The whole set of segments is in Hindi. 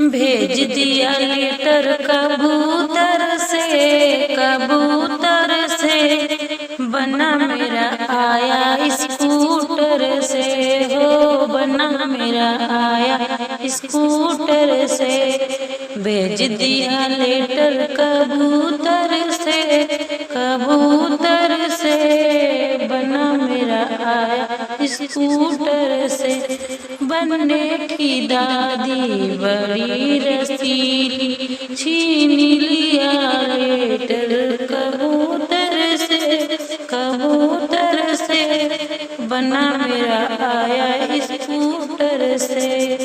भेज दिया लेटर कबूतर से बना मेरा आया स्कूटर से हो, बना मेरा आया स्कूटर से। भेज दिया लेटर कबूतर से बना मेरा आया स्कूटर से। बनने की दादी बड़ी रसीली, छीन लिया लेटर कबूतर से बना मेरा आया स्कूटर से,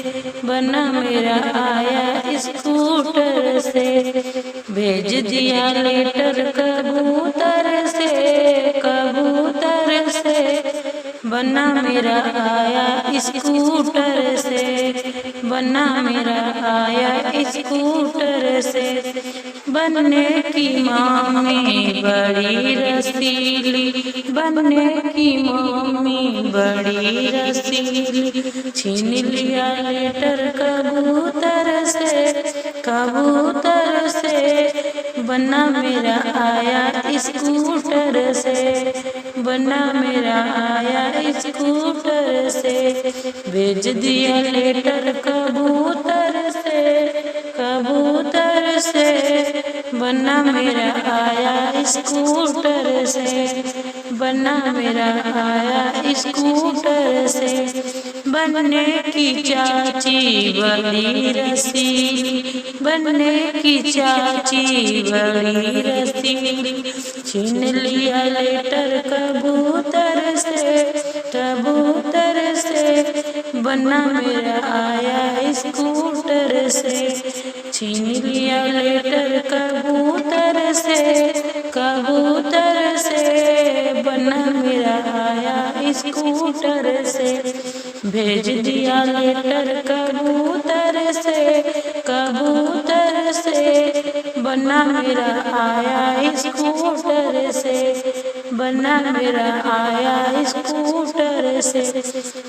बना मेरा आया स्कूटर से। भेज दिया लेटर कबूतर से बना मेरा आया स्कूटर से, बना मेरा आया स्कूटर से। बनने की मम्मी बड़ी रसीली, बनने की मम्मी बड़ी रसीली, छीन लिया लेटर कबूतर से बना मेरा आया स्कूटर से, बना मेरा आया स्कूटर से। भेज दिया लेटर कबूतर से बना मेरा आया स्कूटर से, बना मेरा आया स्कूटर से। बनने की चाची बड़ी रसीली, बनने की चाची बड़ी रसीली, छीन लिया लेटर कबूतर से बना मेरा आया स्कूटर से। छीन लिया लेटर कबूतर से बना मेरा आया स्कूटर से। भेज दिया लेटर कबूतर से बना मेरा आया स्कूटर से, बना मेरा आया स्कूटर से।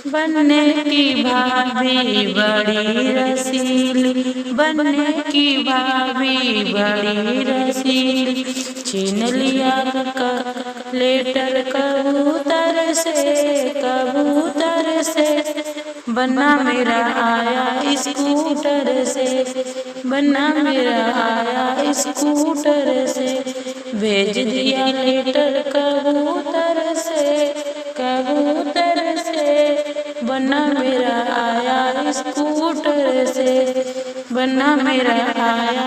बनने की भाभी बड़ी रसीली, बनने की भाभी बड़ी रसीली, छीन लिया लेटर कबूतर से बना मेरा आया स्कूटर से, बना मेरा आया स्कूटर से। भेज दिया लेटर कबूतर से बना मेरा आया स्कूटर से, बना मेरा आया